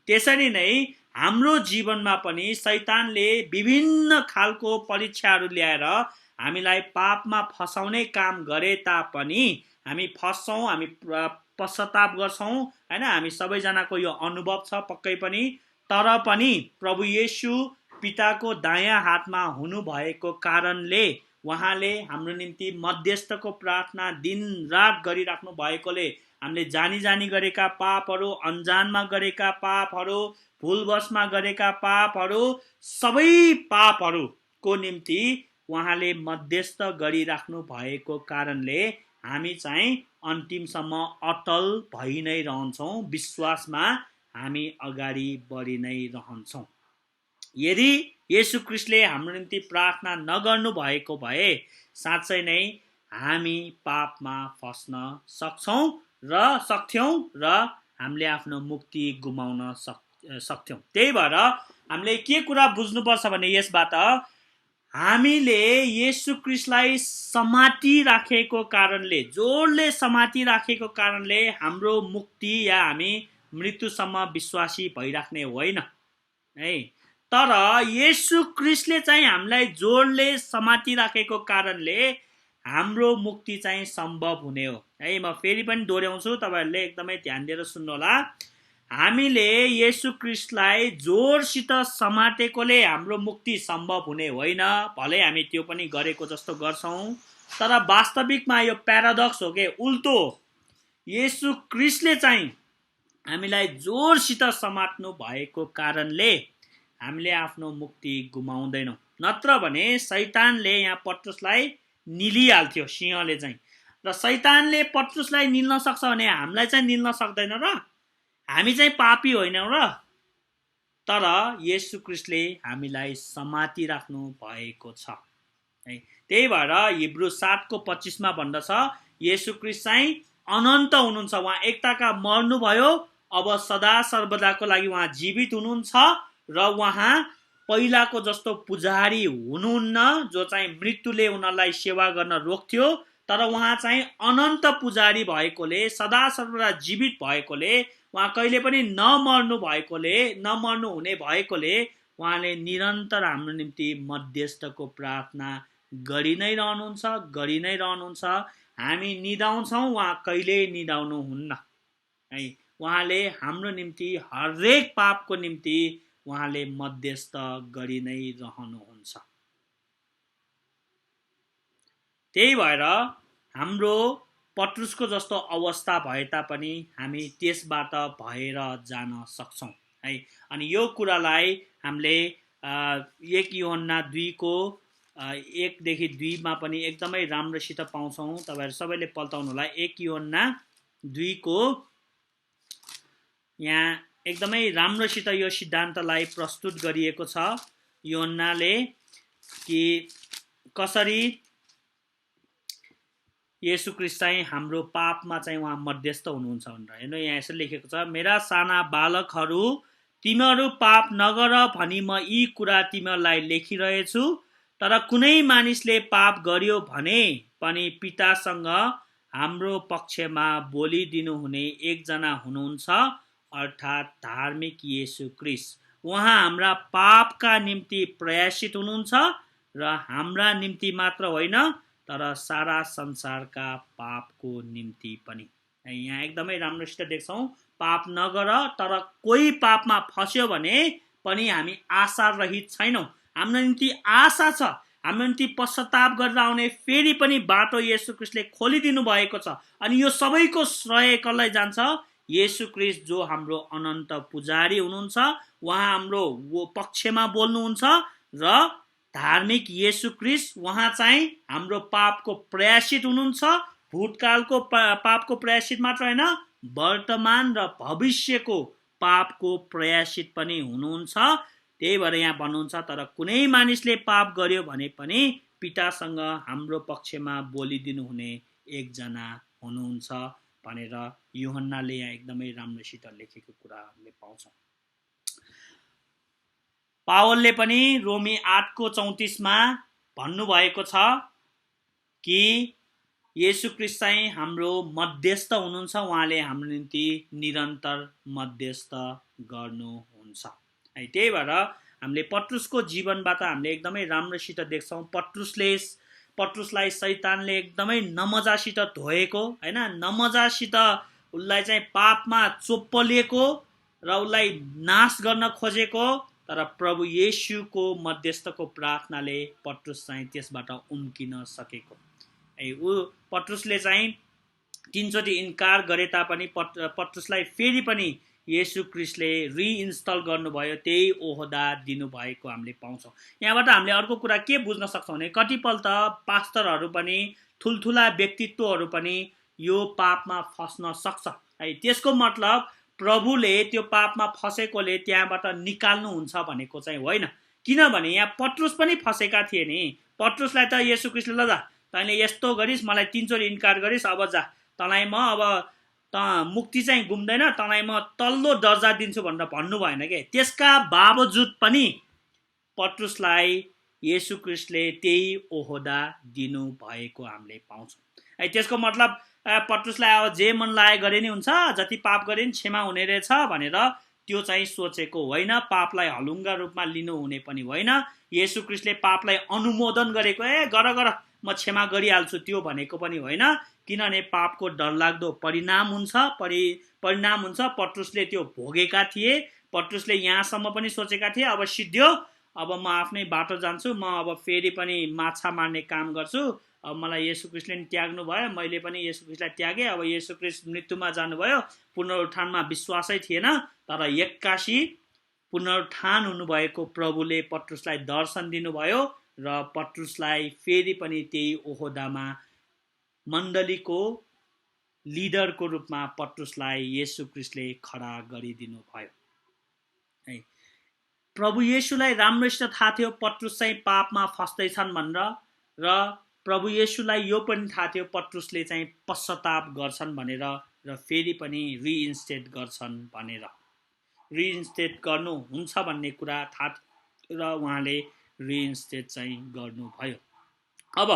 त्यसरी नै हाम्रो जीवनमा पनि शैतानले विभिन्न खालको परीक्षाहरू ल्याएर हामीलाई पापमा फसाउने काम गरे तापनि हामी फस्छौँ, हामी पश्चाताप गर्छौँ हैन। हामी सबैजनाको यो अनुभव छ पक्कै पनि। तर पनि प्रभु येशू पिताको दायाँ हातमा हुनुभएको कारणले, उहाँले हाम्रो निम्ति मध्यस्थको प्रार्थना दिन रात गरिराख्नु भएकोले हामीले जानी जानी गरेका पापहरू, अन्जानमा गरेका पापहरू, भुलवशमा गरेका पापहरू, सबै पापहरूको निम्ति उहाँले मध्यस्थ गरिराख्नु भएको कारणले हामी चाहिँ अन्तिमसम्म अटल भइ नै रहन्छौँ। विश्वासमा हामी अगाडि बढी नै रहन्छौँ। यदि येशू ख्रीष्टले हाम्रो निम्ति प्रार्थना नगर्नु भएको भए साँच्चै नै हामी पापमा फस्न सक्थ्यौँ र हामीले आफ्नो मुक्ति गुमाउन सक्थ्यौँ। त्यही भएर हामीले के कुरा बुझ्नुपर्छ भने यसबाट हामीले येशू ख्रीष्टलाई समातिराखेको कारणले, जोडले समातिराखेको कारणले हाम्रो मुक्ति या हामी मृत्युसम्म विश्वासी भइराख्ने होइन है। तर येशू ख्रीष्टले चाहिँ हामीलाई जोडले समातिराखेको कारणले हाम्रो मुक्ति चाहिँ सम्भव हुने हो है। म फेरि पनि दोहोऱ्याउँछु, तपाईहरूले एकदमै ध्यान दिएर सुन्नुहोला। हामीले येशू ख्रीष्टलाई जोडसित समातेकोले हाम्रो मुक्ति सम्भव हुने होइन। भलै हामी त्यो पनि गरेको जस्तो गर्छौँ, तर वास्तविकमा यो प्याराडक्स हो के, उल्टो। येशू ख्रीष्टले चाहिँ हामीलाई जोडसित समात्नु भएको कारणले हामीले आफ्नो मुक्ति गुमाउँदैनौँ। नत्र भने शैतानले यहाँ पत्रुसलाई निलिहाल्थ्यो सिंहले चाहिँ। र शैतानले पत्रुसलाई निल्न सक्छ भने हामीलाई चाहिँ निल्न सक्दैन र? हामी चाहिँ पापी होइनौँ र? तर येशू ख्रीष्टले हामीलाई समातिराख्नु भएको छ है। त्यही भएर हिब्रू 7:25 भन्दछ येशू ख्रीष्ट चाहिँ अनन्त हुनुहुन्छ। उहाँ एकताका मर्नुभयो, अब सदा सर्वदाको लागि उहाँ जीवित हुनुहुन्छ र उहाँ पहिलाको जस्तो पुजारी हुनुहुन्न जो चाहिँ मृत्युले उनीहरूलाई सेवा गर्न रोक्थ्यो। तर उहाँ चाहिँ अनन्त पुजारी भएकोले, सदा सर्वदा जीवित भएकोले, उहाँ कहिले पनि नमर्नु हुने भएकोले उहाँले निरन्तर हाम्रो निम्ति मध्यस्थको प्रार्थना गरि नै रहनुहुन्छ। हामी निदाउँछौँ, उहाँ कहिल्यै निदाउनुहुन्न है। उहाँले हाम्रो निम्ति हरेक पापको निम्ति उहाँले मध्यस्थ गरि नै रहनुहुन्छ। त्यही भएर हाम्रो पत्रुसको जस्तो अवस्था भए तापनि हामी त्यसबाट भएर जान सक्छौँ है। अनि यो कुरालाई हामीले 1 यूहन्ना 2 1 देखि 2 मा पनि एकदमै राम्रोसित पाउँछौँ। तपाईहरु सबैले पल्टाउनु होला। 1 यूहन्ना 2 को यहाँ एकदमै राम्रोसित यो सिद्धान्तलाई प्रस्तुत गरिएको छ यूहन्नाले कि कसरी येशू ख्रीष्ट चाहिँ हाम्रो पापमा चाहिँ उहाँ मध्यस्थ हुनुहुन्छ भनेर। हेर्नु यहाँ यसरी लेखेको छ, मेरा साना बालकहरू तिमीहरू पाप नगर भनी म यी कुरा तिमीहरूलाई लेखिरहेछु। तर कुनै मानिसले पाप गर्यो भने पनि पितासँग हाम्रो पक्षमा बोलिदिनु हुने एकजना हुनुहुन्छ, अर्थात् धार्मिक येशू ख्रीष्ट। उहाँ हाम्रा पापका निम्ति प्रयासित हुनुहुन्छ र हाम्रा निम्ति मात्र होइन तर सारा संसारका पापको निम्ति पनि। यहाँ एकदमै राम्रोसित देख्छौँ, पाप नगर, तर कोही पापमा फस्यो भने पनि हामी आशा रहित छैनौँ। हाम्रो निम्ति आशा छ, हाम्रो निम्ति पश्चाताप गरेर आउने फेरि पनि बाटो येशू ख्रीष्टले खोलिदिनु भएको छ। अनि यो सबैको श्रेय कसलाई जान्छ? येशू ख्रीष्ट जो हाम्रो अनन्त पुजारी हुनुहुन्छ, उहाँ हाम्रो पक्षमा बोल्नुहुन्छ र धार्मिक येशू ख्रीष्ट उहाँ चाहिँ हाम्रो पापको प्रयासित हुनुहुन्छ। भूतकालको पापको प्रयासित मात्र होइन, वर्तमान र भविष्यको पापको प्रयासित पनि हुनुहुन्छ। त्यही भएर यहाँ भन्नुहुन्छ, तर कुनै मानिसले पाप गर्यो भने पनि पितासँग हाम्रो पक्षमा बोलिदिनु हुने एकजना हुनुहुन्छ भनेर यूहन्नाले यहाँ एकदमै राम्रोसित लेखेको कुरा हामीले पाउँछौँ। पावलले पनि रोमी 8 को 34 मा भन्नुभएको छ कि येशू ख्रीष्ट चाहिँ हाम्रो मध्यस्थ हुनुहुन्छ, उहाँले हाम्रो निम्ति निरन्तर मध्यस्थ गर्नुहुन्छ। है, त्यही भएर हामीले पत्रुसको जीवनबाट हामीले एकदमै राम्रोसित देख्छौँ। पत्रुसलाई शैतानले एकदमै नमजासित धोएको, हैन, नमजासित उसलाई चाहिँ पापमा चोप्पलिएको र उसलाई नाश गर्न खोजेको, तर प्रभु येशूको मध्यस्थको प्रार्थनाले पत्रुस चाहिँ त्यसबाट उम्किन सकेको। पत्रुसले चाहिँ 3 चोटि इन्कार गरे तापनि पत्रुसलाई फेरि पनि येशू ख्रीष्टले रिइन्स्टल गर्नुभयो, त्यही ओहदा दिनुभएको हामीले पाउँछौँ। यहाँबाट हामीले अर्को कुरा के बुझ्न सक्छौँ भने कतिपल्ट पास्टरहरू पनि ठुल्ठुला व्यक्तित्वहरू पनि यो पापमा फस्न सक्छ। है, त्यसको मतलब प्रभुले त्यो पापमा फसेकोले त्यहाँबाट निकाल्नुहुन्छ भनेको चाहिँ होइन। किनभने यहाँ पत्रुस पनि फसेका थिए नि। पत्रुसलाई त येशू ख्रीष्टले ल जा तैँले यस्तो गरिस्, मलाई 3 चोटि इन्कार गरिस्, अब जा, तँलाई म अब त मुक्ति चाहिँ गुम्दैन, तँलाई म तल्लो दर्जा दिन्छु भनेर भन्नु भएन के। त्यसका बावजुद पनि पत्रुसलाई येशू ख्रीष्टले त्यही ओहदा दिनु भएको हामीले पाउँछौँ। है, त्यसको मतलब पत्रुसलाई अब जे मन लागे गरे नि हुन्छ, जति पाप गरे नि क्षमा हुने रहेछ भनेर त्यो चाहिँ सोचेको होइन। पापलाई हलुङ्गा रूपमा लिनु हुने पनि होइन। येशू ख्रीष्टले पापलाई अनुमोदन गरेको, गर म क्षमा गरिहाल्छु त्यो भनेको पनि होइन। किनभने पापको डरलाग्दो परिणाम हुन्छ। पत्रुसले त्यो भोगेका थिए। पत्रुसले यहाँसम्म पनि सोचेका थिए, अब सिद्धियो, अब म आफ्नै बाटो जान्छु, म अब फेरि पनि माछा मार्ने काम गर्छु, अब मलाई येशू ख्रीष्टले नि त्याग्नु भयो, मैले पनि येशू ख्रीष्टलाई त्यागेँ। अब येशू ख्रीष्ट मृत्युमा जानुभयो, पुनरुत्थानमा विश्वासै थिएन, तर एक्कासी पुनरुत्थान हुनुभएको प्रभुले पत्रुसलाई दर्शन दिनुभयो र पत्रुसलाई फेरि पनि त्यही ओहदामा मण्डलीको लिडरको रूपमा पत्रुसलाई येशू ख्रीष्टले खडा गरिदिनु भयो। है, प्रभु येशूलाई राम्रोसित थाहा थियो पत्रुस चाहिँ पापमा फस्दैछन् भनेर, र प्रभु येशूलाई यो पनि थाहा थियो पत्रुसले चाहिँ पश्चाताप गर्छन् भनेर र फेरि पनि रिइन्स्टेट गर्छन् भनेर। रिइन्स्टेट गर्नुहुन्छ भन्ने कुरा थाहा थियो र उहाँले रिइन्स्टेट चाहिँ गर्नुभयो। अब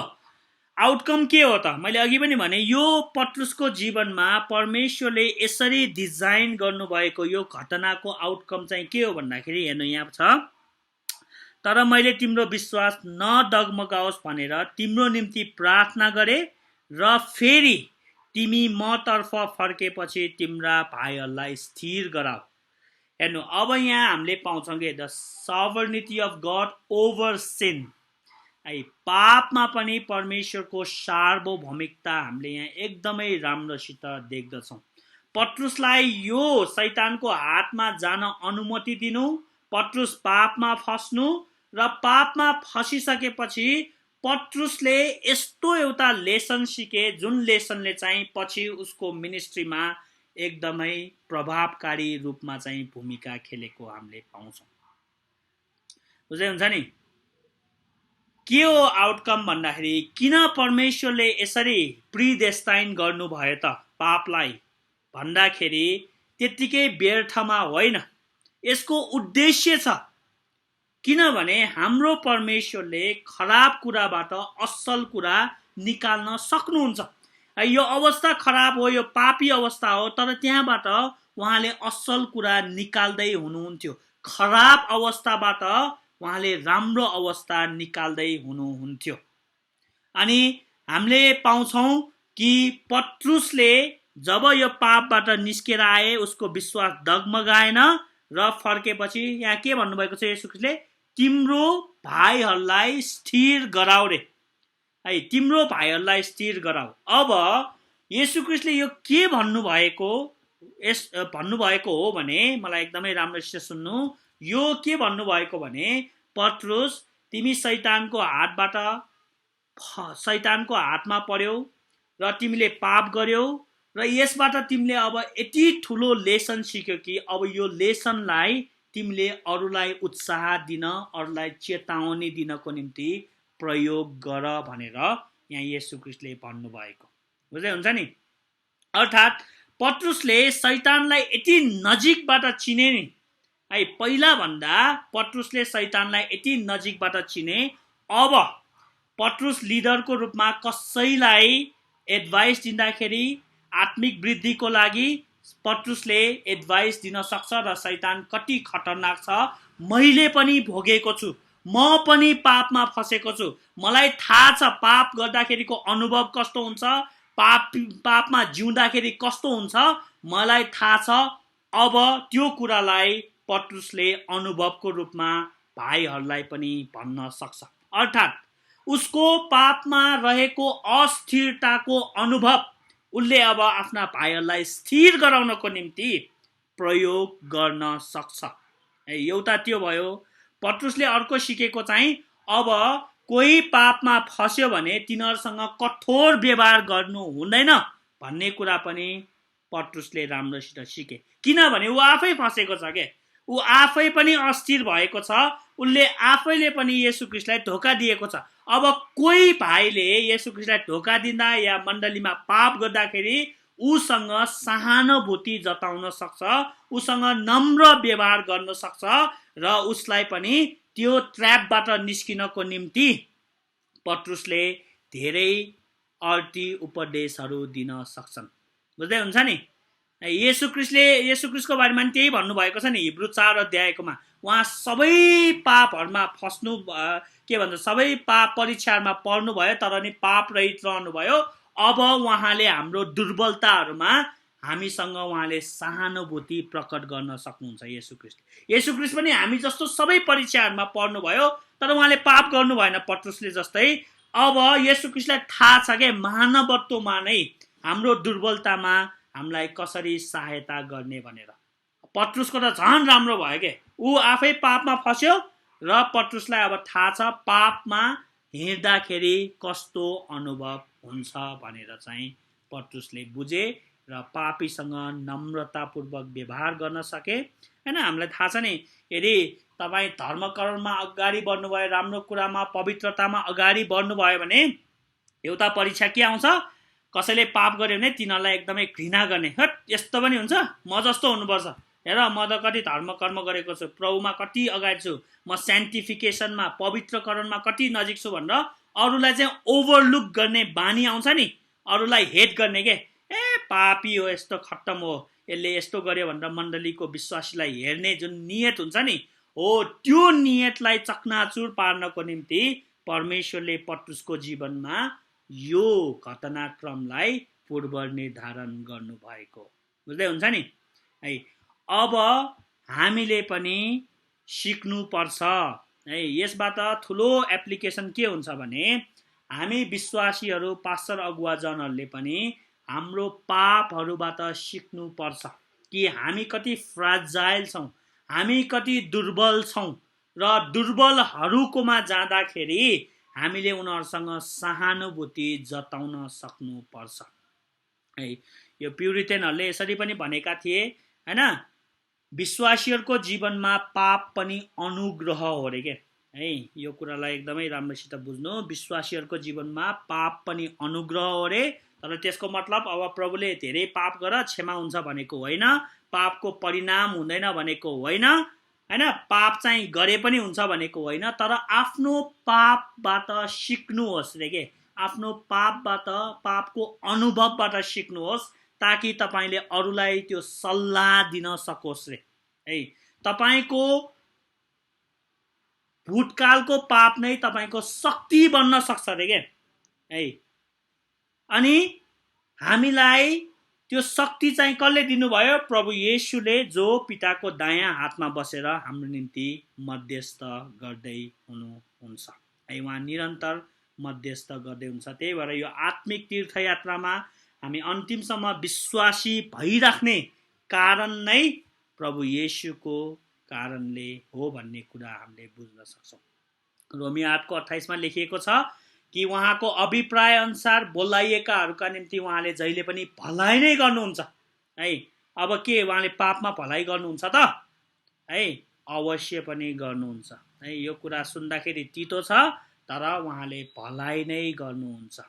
आउटकम के हो त? मैले अघि पनि भने यो पत्रुसको जीवनमा परमेश्वरले यसरी डिजाइन गर्नुभएको यो घटनाको आउटकम चाहिँ के हो भन्दाखेरि हेर्नु यहाँ छ, तर मैले तिम्रो विश्वास नडगमगाओस् भनेर तिम्रो निम्ति प्रार्थना गरे र फेरि तिमी मतर्फ फर्केपछि तिम्रा भाइहरूलाई स्थिर गराऊ। हेर्नु, अब यहाँ हामीले पाउँछौँ कि the sovereignty of God over sin. है, पापमा पनि परमेश्वरको सार्वभौमिकता हामीले यहाँ एकदमै राम्रोसित देख्दछौँ। पत्रुसलाई यो शैतानको हातमा जान अनुमति दिनु, पत्रुस पापमा फस्नु र पापमा फसिसकेपछि पत्रुसले यस्तो एउटा लेसन सिके जुन लेसनले चाहिँ पछि उसको मिनिस्ट्रीमा एकदमै प्रभावकारी रूपमा चाहिँ भूमिका खेलेको हामीले पाउँछौँ। बुझ्दै हुन्छ नि के हो आउटकम भन्दाखेरि किन परमेश्वरले यसरी प्रिडेस्टाइन गर्नुभयो त पापलाई भन्दाखेरि त्यत्तिकै व्यर्थमा होइन, यसको उद्देश्य छ। किनभने हाम्रो परमेश्वरले खराब कुराबाट असल कुरा निकाल्न सक्नुहुन्छ। यो अवस्था खराब हो, यो पापी अवस्था हो, तर त्यहाँबाट उहाँले असल कुरा निकाल्दै हुनुहुन्थ्यो। खराब अवस्थाबाट उहाँले राम्रो अवस्था निकाल्दै हुनुहुन्थ्यो। अनि हामीले पाउँछौँ कि पत्रुसले जब यो पापबाट निस्केर आए उसको विश्वास डगमगाएन र फर्केपछि यहाँ के भन्नुभएको छ येशू ख्रीष्टले, तिम्रो भाइहरूलाई स्थिर गराऊ रे, है तिम्रो भाइहरूलाई स्थिर गराऊ। अब येशू ख्रीष्टले यो के भन्नुभएको हो भने मलाई एकदमै राम्रोसित सुन्नु, यो के भन्नुभएको भने पत्रुस तिमी शैतानको हातमा पर्यौ र तिमीले पाप गर्यौ र यसबाट तिमीले अब यति ठुलो लेसन सिक्यो कि अब यो लेसनलाई तिमीले अरूलाई उत्साह दिन, अरूलाई चेतावनी दिनको निम्ति प्रयोग गर भनेर यहाँ येशू ख्रीष्टले भन्नुभएको। बुझ्दै हुन्छ नि। अर्थात् पत्रुसले शैतानलाई यति नजिकबाट चिने नि, है पहिला भन्दा पत्रुसले शैतानलाई यति नजिकबाट चिने। अब पत्रुस लिडरको रूपमा कसैलाई एडभाइस दिँदाखेरि आत्मिक वृद्धिको लागि पत्रुसले एडभाइस दिन सक्छ र शैतान कति खतरनाक छ मैले पनि भोगेको छु, म पनि पापमा फसेको छु, मलाई थाहा छ पाप गर्दाखेरिको अनुभव कस्तो हुन्छ, पापमा जिउँदाखेरि कस्तो हुन्छ मलाई थाहा छ। अब त्यो कुरालाई पत्रुसले अनुभवको रूपमा भाइहरूलाई पनि भन्न सक्छ। अर्थात् उसको पापमा रहेको अस्थिरताको अनुभव उसले अब आफ्ना भाइहरूलाई स्थिर गराउनको निम्ति प्रयोग गर्न सक्छ। एउटा त्यो भयो। पत्रुसले अर्को सिकेको चाहिँ अब कोही पापमा फस्यो भने तिनीहरूसँग कठोर व्यवहार गर्नु हुँदैन भन्ने कुरा पनि पत्रुसले राम्रोसित सिके। किनभने ऊ आफै फसेको छ के, ऊ आफै पनि अस्थिर भएको छ, उसले आफैले पनि येशू ख्रीष्टलाई धोका दिएको छ। अब कोही भाइले येशू ख्रीष्टलाई धोका दिँदा या मण्डलीमा पाप गर्दाखेरि उसँग सहानुभूति जताउन सक्छ, उसँग नम्र व्यवहार गर्न सक्छ र उसलाई पनि त्यो ट्र्यापबाट निस्किनको निम्ति पत्रुसले धेरै अर्थी उपदेशहरू दिन सक्छन्। बुझ्दै हुन्छ नि। येशू ख्रीष्टको बारेमा पनि त्यही भन्नुभएको छ नि हिब्रू 4 अध्यायकोमा। उहाँ सबै पापहरूमा फस्नु के भन्छ सबै पाप परीक्षामा पर्नु भयो तर नि पाप रहित रहनु भयो। अब उहाँले हाम्रो दुर्बलताहरूमा हामीसँग उहाँले सहानुभूति प्रकट गर्न सक्नुहुन्छ। येशू ख्रीष्ट पनि हामी जस्तो सबै परीक्षाहरूमा पर्नु भयो तर उहाँले पाप गर्नु भएन पत्रुसले जस्तै। अब येशू ख्रीष्टलाई थाहा छ के मानवत्वमा नै हाम्रो दुर्बलतामा हामीलाई कसरी सहायता गर्ने भनेर। पत्रुसको त झन् राम्रो भयो के, ऊ आफै पापमा फस्यो र पत्रुसलाई अब थाहा छ पापमा हिँड्दाखेरि कस्तो अनुभव हुन्छ भनेर चाहिँ पत्रुसले बुझे र पापीसँग नम्रतापूर्वक व्यवहार गर्न सके। हैन, हामीलाई थाहा छ नि यदि तपाईँ धर्मकर्ममा अगाडि बढ्नुभयो, राम्रो कुरामा पवित्रतामा अगाडि बढ्नुभयो भने एउटा परीक्षा के आउँछ, कसैले पाप गर्यो भने तिनीहरूलाई एकदमै घृणा गर्ने, हट यस्तो पनि हुन्छ म जस्तो हुनुपर्छ, हेर म त कति धर्मकर्म गरेको छु, प्रभुमा कति अगाडि छु, म सेन्टिफिकेसनमा पवित्रकरणमा कति नजिक छु भनेर अरूलाई चाहिँ ओभरलुक गर्ने बानी आउँछ नि, अरूलाई हेट गर्ने के, ए पापी हो यस्तो खत्तम हो यसले यस्तो गर्यो भनेर मण्डलीको विश्वासीलाई हेर्ने जुन नियत हुन्छ नि, हो त्यो नियतलाई चकनाचुर पार्नको निम्ति परमेश्वरले पत्रुसको जीवनमा यो घटनाक्रमलाई पूर्व निर्धारण गर्नुभएको। बुझ्दै हुन्छ नि है। अब हामीले पनि सिक्नुपर्छ है। यसबाट ठुलो एप्लिकेसन के हुन्छ भने हामी विश्वासीहरू पास्टर अगुवाजनहरूले पनि हाम्रो पापहरूबाट सिक्नुपर्छ कि हामी कति फ्राजाइल छौँ, हामी कति दुर्बल छौँ र दुर्बलहरूकोमा जाँदाखेरि हामीले उनीहरूसँग सहानुभूति जताउन सक्नुपर्छ है। यो प्युरिटेनहरूले यसरी पनि भनेका थिए हैन, विश्वासीहरूको जीवनमा पाप पनि अनुग्रह हो रे के है। यो कुरालाई एकदमै राम्रोसित बुझ्नु। विश्वासीहरूको जीवनमा पाप पनि अनुग्रह हो रे, तर त्यसको मतलब अब प्रभुले धेरै पाप गर क्षमा हुन्छ भनेको होइन, पापको परिणाम हुँदैन भनेको होइन हैन, पाप चाहिँ गरे पनि हुन्छ भनेको होइन, तर आफ्नो पापबाट सिक्नुहोस् रे के, आफ्नो पापबाट, पापको अनुभवबाट सिक्नुहोस्, ताकि तपाईले अरूलाई त्यो सल्लाह दिन सकोस् रे है। तपाईको भूतकालको पाप नै तपाईको शक्ति बन्न सक्छ रे के है। अनि हामीलाई त्यो शक्ति चाहिँ कसले दिनुभयो? प्रभु येशूले, जो पिताको दायाँ हातमा बसेर हाम्रो निम्ति मध्यस्थ गर्दै हुनुहुन्छ है। उहाँ निरन्तर मध्यस्थ गर्दै हुन्छ। त्यही भएर यो आत्मिक तीर्थयात्रामा हामी अन्तिमसम्म विश्वासी भइराख्ने कारण नै प्रभु येशूको कारणले हो भन्ने कुरा हामीले बुझ्न सक्छौँ। रोमी 8को 28 मा लेखिएको छ कि उहाँको अभिप्राय अनुसार बोलाइएकाहरूका निम्ति उहाँले जहिले पनि भलाइ नै गर्नुहुन्छ है। अब के उहाँले पापमा भलाइ गर्नुहुन्छ त है? अवश्य पनि गर्नुहुन्छ है। यो कुरा सुन्दाखेरि तितो छ, तर उहाँले भलाइ नै गर्नुहुन्छ।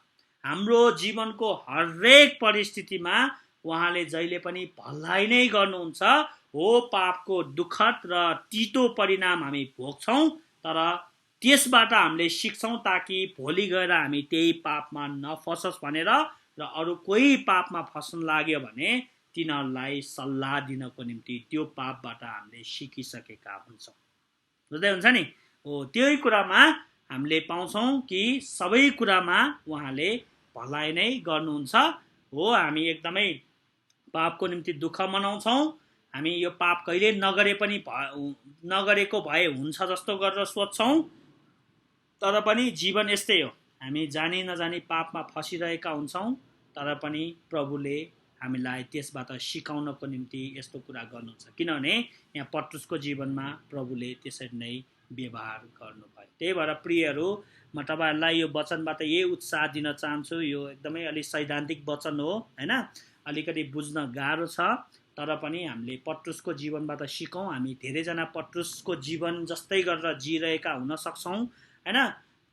हाम्रो जीवनको हरेक परिस्थितिमा उहाँले जहिले पनि भलाइ नै गर्नुहुन्छ। हो, पापको दुःखद र तितो परिणाम हामी भोग्छौँ, तर त्यसबाट हामीले सिक्छौँ ताकि भोलि गएर हामी त्यही पापमा नफसोस् भनेर, र अरू कोही पापमा फस्न लाग्यो भने तिनीहरूलाई सल्लाह दिनको निम्ति त्यो पापबाट हामीले सिकिसकेका हुन्छौँ। बुझ्दै हुन्छ नि? हो, त्यही कुरामा हामीले पाउँछौँ कि सबै कुरामा उहाँले भलाइ नै गर्नुहुन्छ। हो, हामी एकदमै पापको निम्ति दुःख मनाउँछौँ, हामी यो पाप कहिले नगरेको भए हुन्छ जस्तो गरेर सोच्छौँ, तर पनि जीवन यस्तै हो, हामी जानी नजानी पापमा फसिरहेका हुन्छौँ, तर पनि प्रभुले हामीलाई त्यसबाट सिकाउनको निम्ति यस्तो कुरा गर्नुहुन्छ। किनभने यहाँ पत्रुसको जीवनमा प्रभुले त्यसरी नै व्यवहार गर्नुभयो। त्यही भएर प्रियहरू, म तपाईँहरूलाई यो वचनबाट यही उत्साह दिन चाहन्छु। यो एकदमै अलिक सैद्धान्तिक वचन हो हैन, अलिकति बुझ्न गाह्रो छ, तर पनि हामीले पत्रुसको जीवनबाट सिकौँ। हामी धेरैजना पत्रुसको जीवन जस्तै गरेर जिरहेका हुन सक्छौँ हैन,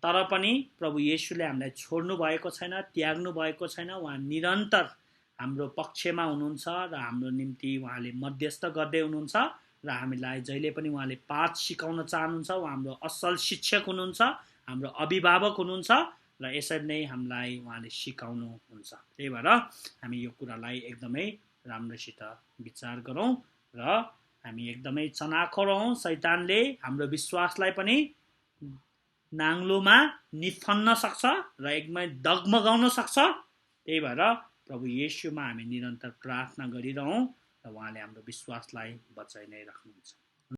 तर पनि प्रभु येशूले हामीलाई छोड्नु भएको छैन, त्याग्नु भएको छैन। उहाँ निरन्तर हाम्रो पक्षमा हुनुहुन्छ र हाम्रो निम्ति उहाँले मध्यस्थ गर्दै हुनुहुन्छ, र हामीलाई जहिले पनि उहाँले पाठ सिकाउन चाहनुहुन्छ। उहाँ हाम्रो असल शिक्षक हुनुहुन्छ, हाम्रो अभिभावक हुनुहुन्छ, र यसरी नै हामीलाई उहाँले सिकाउनुहुन्छ। त्यही भएर हामी यो कुरालाई एकदमै राम्रोसित विचार गरौँ, र हामी एकदमै चनाखो रहौँ। शैतानले हाम्रो विश्वासलाई पनि नाङ्लोमा निफन्न सक्छ र एकदमै डगमगाउन सक्छ। त्यही भएर प्रभु येशूमा हामी निरन्तर प्रार्थना गरिरहौँ, र उहाँले हाम्रो विश्वासलाई बचाइ नै राख्नुहुन्छ।